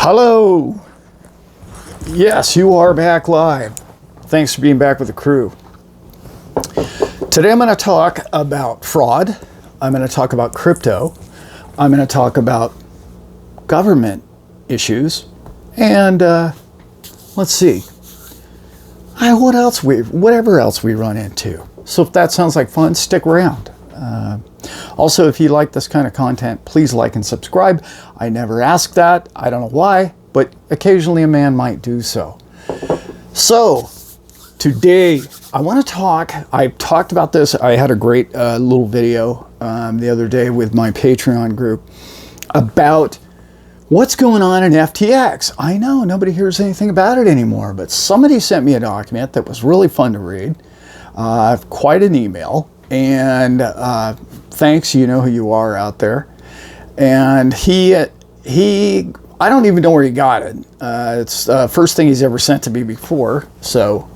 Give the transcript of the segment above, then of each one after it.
Hello. Yes, you are back live. Thanks for being back with the crew. Today I'm going to talk about fraud. I'm going to talk about crypto. I'm going to talk about government issues. And let's see. Whatever else we run into. So if that sounds like fun, stick around. Also, if you like this kind of content, please like and subscribe. I never ask that. I don't know why, but occasionally a man might do so. So today I want to talk. I talked about this. I had a great little video the other day with my Patreon group about what's going on in FTX. I know nobody hears anything about it anymore, but somebody sent me a document that was really fun to read. Quite an email. And thanks, you know who you are out there. And he I don't even know where he got it. It's the first thing he's ever sent to me before. So,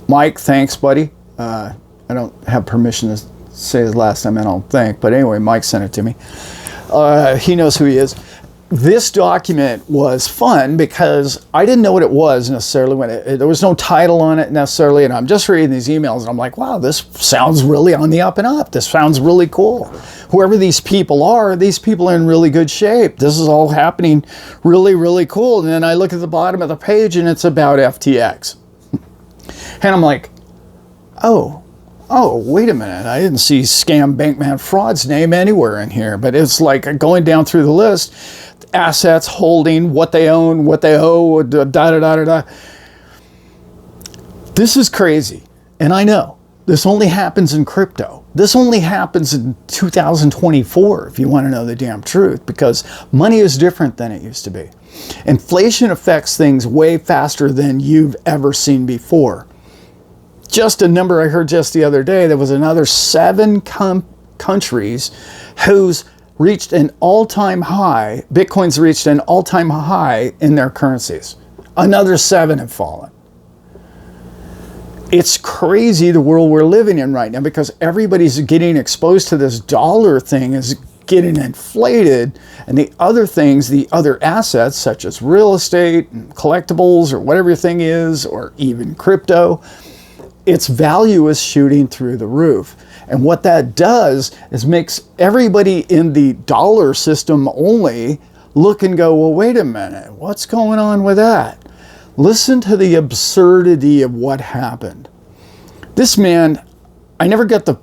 Mike, thanks, buddy. I don't have permission to say his last name, I don't think. But anyway, Mike sent it to me. He knows who he is. This document was fun because I didn't know what it was necessarily when there was no title on it necessarily, and I'm just reading these emails and I'm like, wow, this sounds really on the up and up. This sounds really cool. Whoever these people are in really good shape. This is all happening really, really cool. And then I look at the bottom of the page and it's about FTX. And I'm like, oh, wait a minute. I didn't see scam Bankman-Fried's name anywhere in here, but it's like going down through the list. Assets, holding, what they own, what they owe, da-da-da-da-da. This is crazy. And I know this only happens in crypto. This only happens in 2024, if you want to know the damn truth, because money is different than it used to be. Inflation affects things way faster than you've ever seen before. Just a number I heard just the other day, there was another 7 countries whose reached an all-time high. Bitcoin's reached an all-time high in their currencies. Another 7 have fallen. It's crazy the world we're living in right now because everybody's getting exposed to this dollar thing is getting inflated, and the other things, the other assets such as real estate and collectibles or whatever your thing is, or even crypto, its value is shooting through the roof. And what that does is makes everybody in the dollar system only look and go, well, wait a minute, what's going on with that? Listen to the absurdity of what happened. This man, I never got the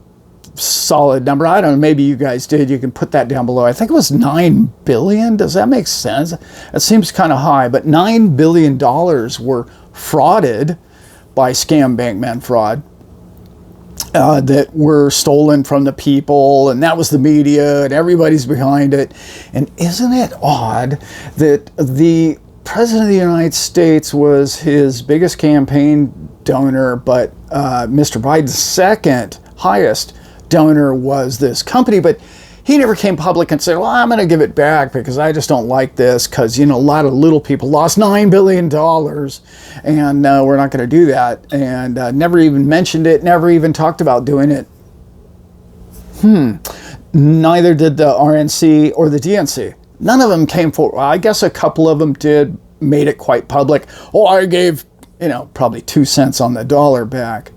solid number. I don't know, maybe you guys did. You can put that down below. I think it was $9 billion. Does that make sense? It seems kind of high, but $9 billion were frauded by scam Bankman-Fried. That were stolen from the people, and that was the media, and everybody's behind it. And isn't it odd that the President of the United States was his biggest campaign donor, but Mr. Biden's second highest donor was this company, but he never came public and said, well, I'm going to give it back because I just don't like this because, you know, a lot of little people lost $9 billion and we're not going to do that. And never even mentioned it, never even talked about doing it. Neither did the RNC or the DNC. None of them came forward. I guess a couple of them did, made it quite public. Oh, I gave, you know, probably 2 cents on the dollar back.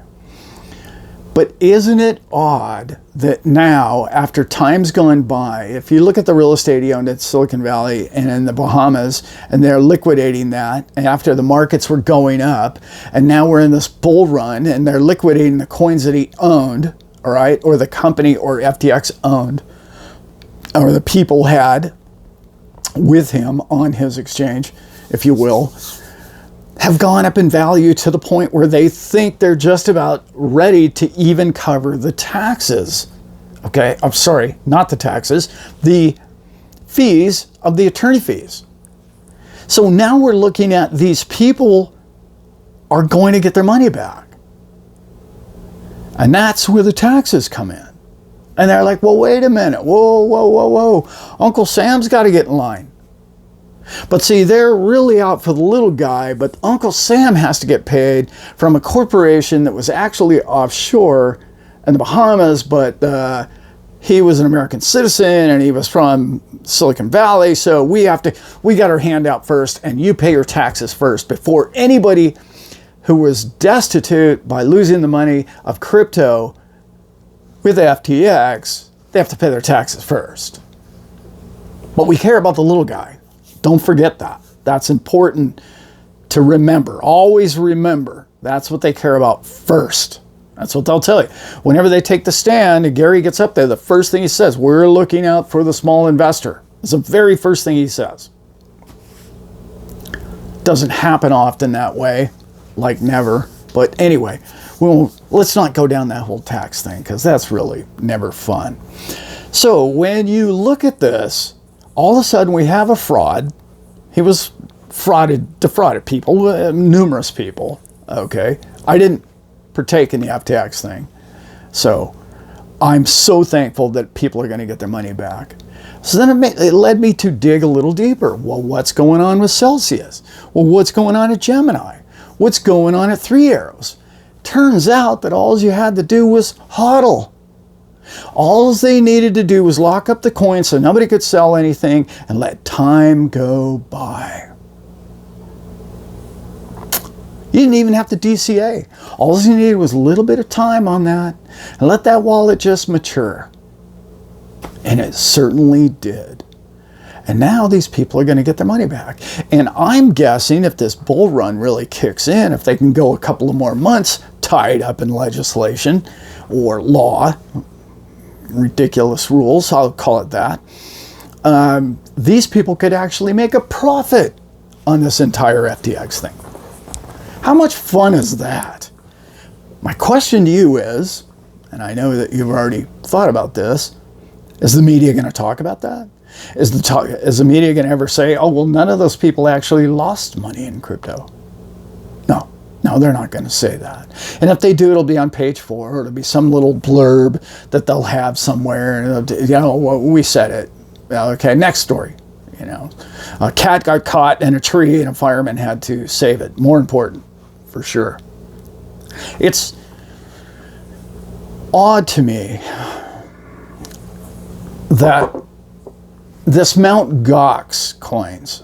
But isn't it odd that now, after time's gone by, if you look at the real estate he owned at Silicon Valley and in the Bahamas, and they're liquidating that, and after the markets were going up, and now we're in this bull run, and they're liquidating the coins that he owned, all right, or the company or FTX owned, or the people had with him on his exchange, if you will, have gone up in value to the point where they think they're just about ready to even cover the taxes. Okay, I'm sorry, not the taxes, the fees of the attorney fees. So now we're looking at these people are going to get their money back. And that's where the taxes come in. And they're like, well, wait a minute, whoa. Uncle Sam's got to get in line. But see, they're really out for the little guy, but Uncle Sam has to get paid from a corporation that was actually offshore in the Bahamas, but he was an American citizen and he was from Silicon Valley, so we got our hand out first, and you pay your taxes first before anybody who was destitute by losing the money of crypto with FTX, they have to pay their taxes first. But we care about the little guy. Don't forget that. That's important to remember. Always remember. That's what they care about first. That's what they'll tell you. Whenever they take the stand and Gary gets up there, the first thing he says, we're looking out for the small investor. It's the very first thing he says. Doesn't happen often that way, like never. But anyway, let's not go down that whole tax thing, because that's really never fun. So when you look at this, all of a sudden we have a fraud. He was defrauded people, numerous people. Okay, I didn't partake in the FTX thing, so I'm so thankful that people are going to get their money back. So then it led me to dig a little deeper. Well, what's going on with Celsius? Well, what's going on at Gemini? What's going on at Three Arrows? Turns out that all you had to do was hodl. All they needed to do was lock up the coin so nobody could sell anything and let time go by. You didn't even have to DCA. All you needed was a little bit of time on that and let that wallet just mature. And it certainly did. And now these people are going to get their money back. And I'm guessing if this bull run really kicks in, if they can go a couple of more months tied up in legislation or law, ridiculous rules, I'll call it that, these people could actually make a profit on this entire FTX thing. How much fun is that? My question to you is, and I know that you've already thought about this, is the media going to talk about that? Is the media going to ever say, oh, well, none of those people actually lost money in crypto? No, they're not going to say that. And if they do, it'll be on page 4, or it'll be some little blurb that they'll have somewhere. We said it. Okay, next story. A cat got caught in a tree and a fireman had to save it. More important, for sure. It's odd to me that this Mt. Gox coins,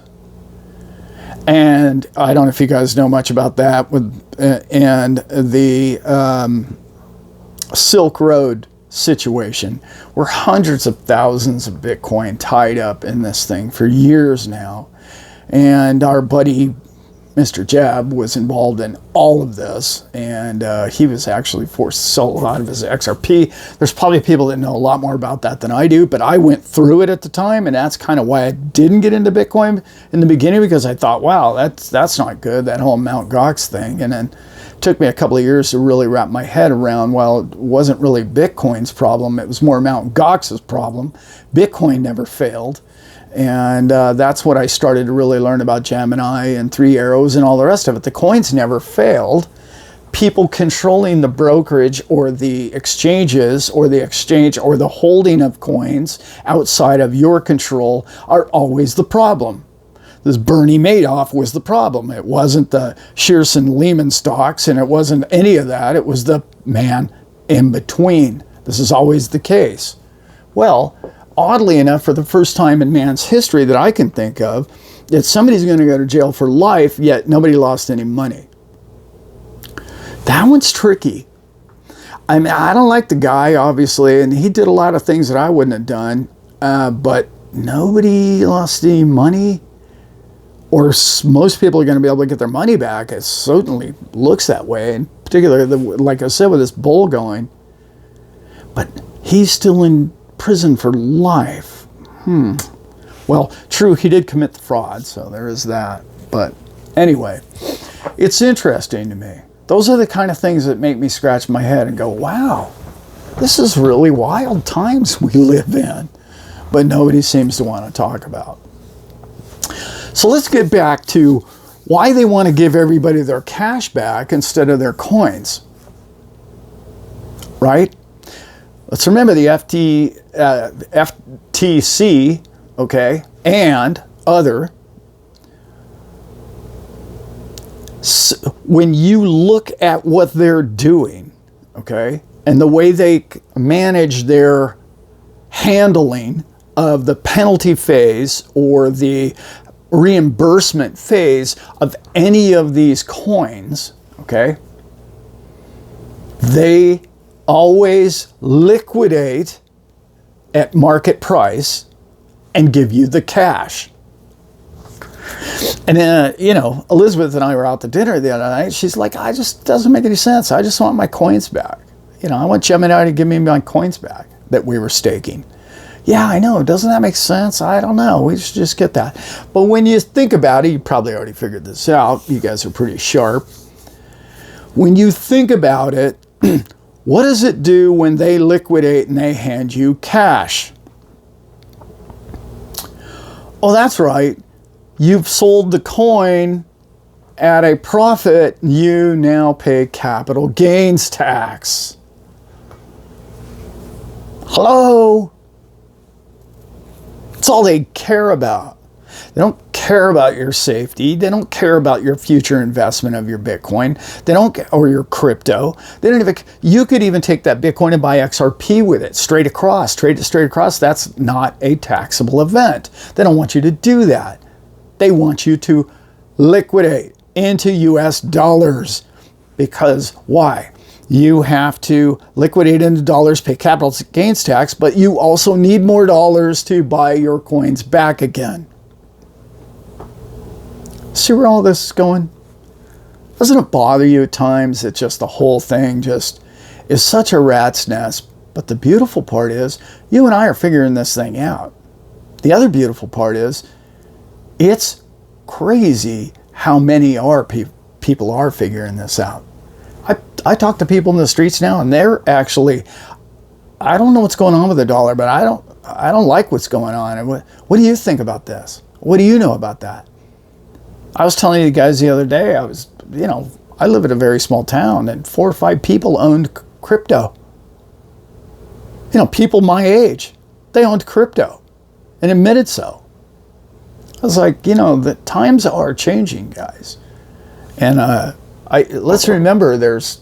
and I don't know if you guys know much about that, and the Silk Road situation, where hundreds of thousands of Bitcoin tied up in this thing for years now. And our buddy Mr. Jeb was involved in all of this, and he was actually forced to sell a lot of his XRP. There's probably people that know a lot more about that than I do, but I went through it at the time, and that's kind of why I didn't get into Bitcoin in the beginning, because I thought, wow, that's not good, that whole Mt. Gox thing. And then it took me a couple of years to really wrap my head around, well, it wasn't really Bitcoin's problem, it was more Mt. Gox's problem. Bitcoin never failed. And that's what I started to really learn about Gemini and Three Arrows and all the rest of it. The coins never failed. People controlling the brokerage or the exchanges or the exchange or the holding of coins outside of your control are always the problem. This Bernie Madoff was the problem. It wasn't the Shearson Lehman stocks, and it wasn't any of that. It was the man in between. This is always the case. Well, oddly enough, for the first time in man's history that I can think of, that somebody's going to go to jail for life, yet nobody lost any money. That one's tricky. I mean, I don't like the guy, obviously, and he did a lot of things that I wouldn't have done, but nobody lost any money, or most people are going to be able to get their money back. It certainly looks that way, and particularly, like I said, with this bull going. But he's still in prison for life. Well, true, he did commit the fraud, so there is that. But anyway, it's interesting to me. Those are the kind of things that make me scratch my head and go, wow, this is really wild times we live in. But nobody seems to want to talk about. So let's get back to why they want to give everybody their cash back instead of their coins. Right? Let's remember the FTC, okay, and other. So when you look at what they're doing, okay, and the way they manage their handling of the penalty phase or the reimbursement phase of any of these coins, okay, they always liquidate at market price and give you the cash. And then, Elizabeth and I were out to dinner the other night. She's like, "I just doesn't make any sense. I just want my coins back. I want Gemini to give me my coins back that we were staking." Yeah, I know. Doesn't that make sense? I don't know. We should just get that. But when you think about it, you probably already figured this out. You guys are pretty sharp. When you think about it, what does it do when they liquidate and they hand you cash? Oh, that's right. You've sold the coin at a profit. You now pay capital gains tax. Hello? That's all they care about. They don't care about your safety. They don't care about your future investment of your Bitcoin. They don't, or your crypto. They don't even. You could even take that Bitcoin and buy XRP with it straight across, trade it straight across. That's not a taxable event. They don't want you to do that. They want you to liquidate into US dollars. Because why? You have to liquidate into dollars, pay capital gains tax, but you also need more dollars to buy your coins back again. See where all this is going? Doesn't it bother you at times that just the whole thing just is such a rat's nest? But the beautiful part is you and I are figuring this thing out. The other beautiful part is it's crazy how many people are figuring this out. I talk to people in the streets now, and they're actually, I don't know what's going on with the dollar, but I don't like what's going on. And what do you think about this? What do you know about that? I was telling you guys the other day, I live in a very small town, and 4 or 5 people owned crypto. People my age, they owned crypto and admitted so. I was like, the times are changing, guys. And let's remember there's,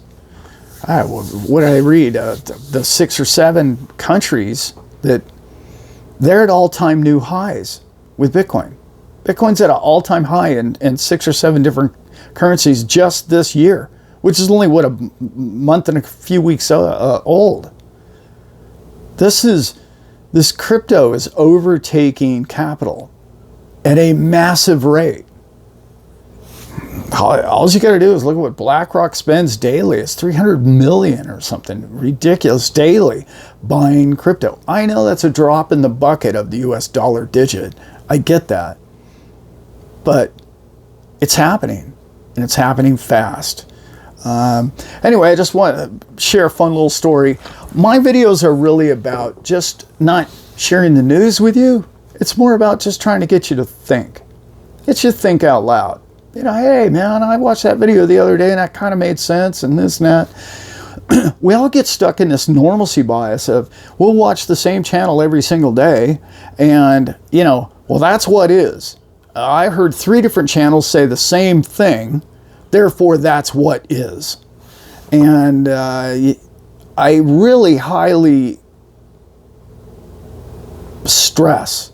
what did I read? The 6 or 7 countries that they're at all-time new highs with Bitcoin. Bitcoin's at an all-time high in 6 or 7 different currencies just this year, which is only, a month and a few weeks old. This crypto is overtaking capital at a massive rate. All you got to do is look at what BlackRock spends daily. It's $300 million or something ridiculous daily buying crypto. I know that's a drop in the bucket of the US dollar digit. I get that. But it's happening, and it's happening fast. Anyway, I just want to share a fun little story. My videos are really about just not sharing the news with you. It's more about just trying to get you to think. Get you to think out loud. Hey, man, I watched that video the other day, and that kind of made sense, and this and that. We all get stuck in this normalcy bias of, we'll watch the same channel every single day, and, well, that's what is. I heard 3 different channels say the same thing, therefore that's what is. And I really highly stress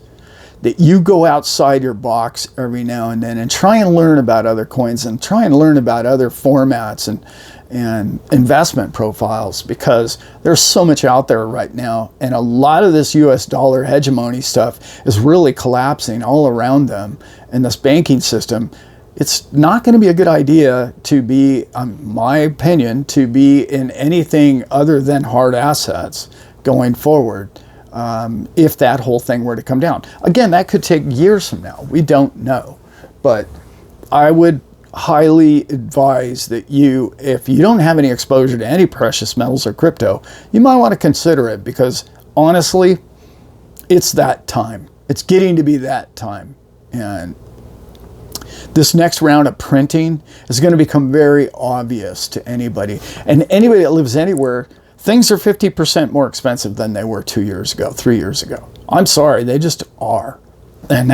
that you go outside your box every now and then and try and learn about other coins and try and learn about other formats and investment profiles, because there's so much out there right now, and a lot of this US dollar hegemony stuff is really collapsing all around them in this banking system. It's not going to be a good idea to be, my opinion, to be in anything other than hard assets going forward. If that whole thing were to come down. Again, that could take years from now. We don't know. But I would highly advise that if you don't have any exposure to any precious metals or crypto, you might want to consider it, because honestly, it's that time. It's getting to be that time. And this next round of printing is going to become very obvious to anybody. And anybody that lives anywhere, things are 50% more expensive than they were 2 years ago, 3 years ago. I'm sorry, they just are. And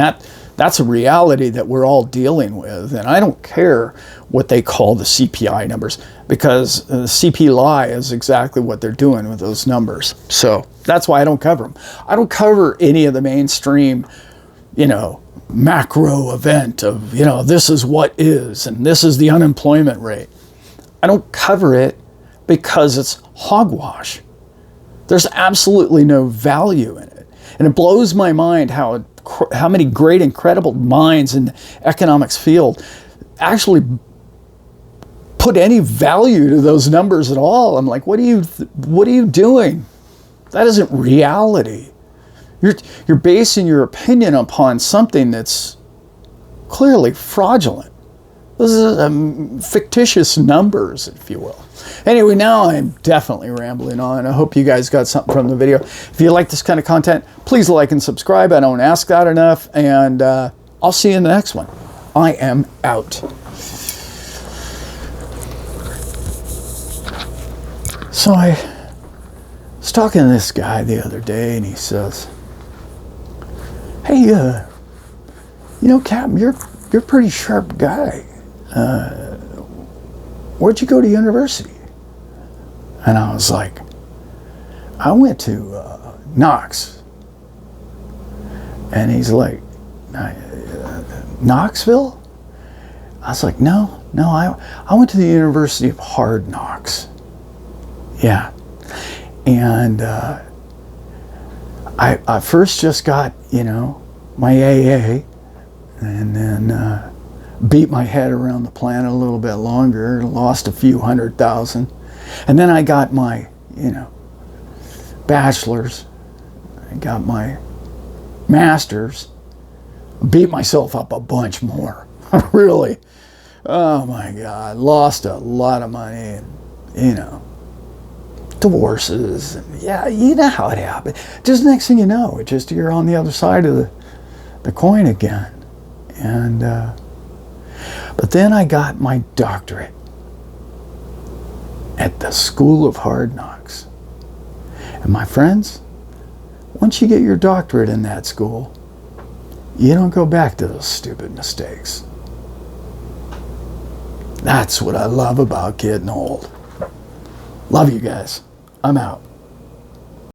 That's a reality that we're all dealing with. And I don't care what they call the CPI numbers, because the CPI is exactly what they're doing with those numbers. So that's why I don't cover them. I don't cover any of the mainstream, macro event of, this is what is, and this is the unemployment rate. I don't cover it because it's hogwash. There's absolutely no value in it. And it blows my mind how many great, incredible minds in the economics field actually put any value to those numbers at all. I'm like, what are you doing? That isn't reality. You're basing your opinion upon something that's clearly fraudulent. This is fictitious numbers, if you will. Anyway, now I'm definitely rambling on. I hope you guys got something from the video. If you like this kind of content, please like and subscribe. I don't ask that enough. And I'll see you in the next one. I am out. So I was talking to this guy the other day, and he says, "Hey, Captain, you're a pretty sharp guy. Where'd you go to university?" And I was like, "I went to Knox." And he's like, "Knoxville?" I was like, no, I went to the University of Hard Knocks. Yeah. And I first just got, my AA, and then beat my head around the planet a little bit longer, lost a few $100,000. And then I got my, bachelor's. I got my master's. Beat myself up a bunch more. Really. Oh my God. Lost a lot of money. And, divorces. And yeah, you know how it happened. Just next thing you know, you're on the other side of the coin again. And, but then I got my doctorate at the School of Hard Knocks. And my friends, once you get your doctorate in that school, you don't go back to those stupid mistakes. That's what I love about getting old. Love you guys. I'm out.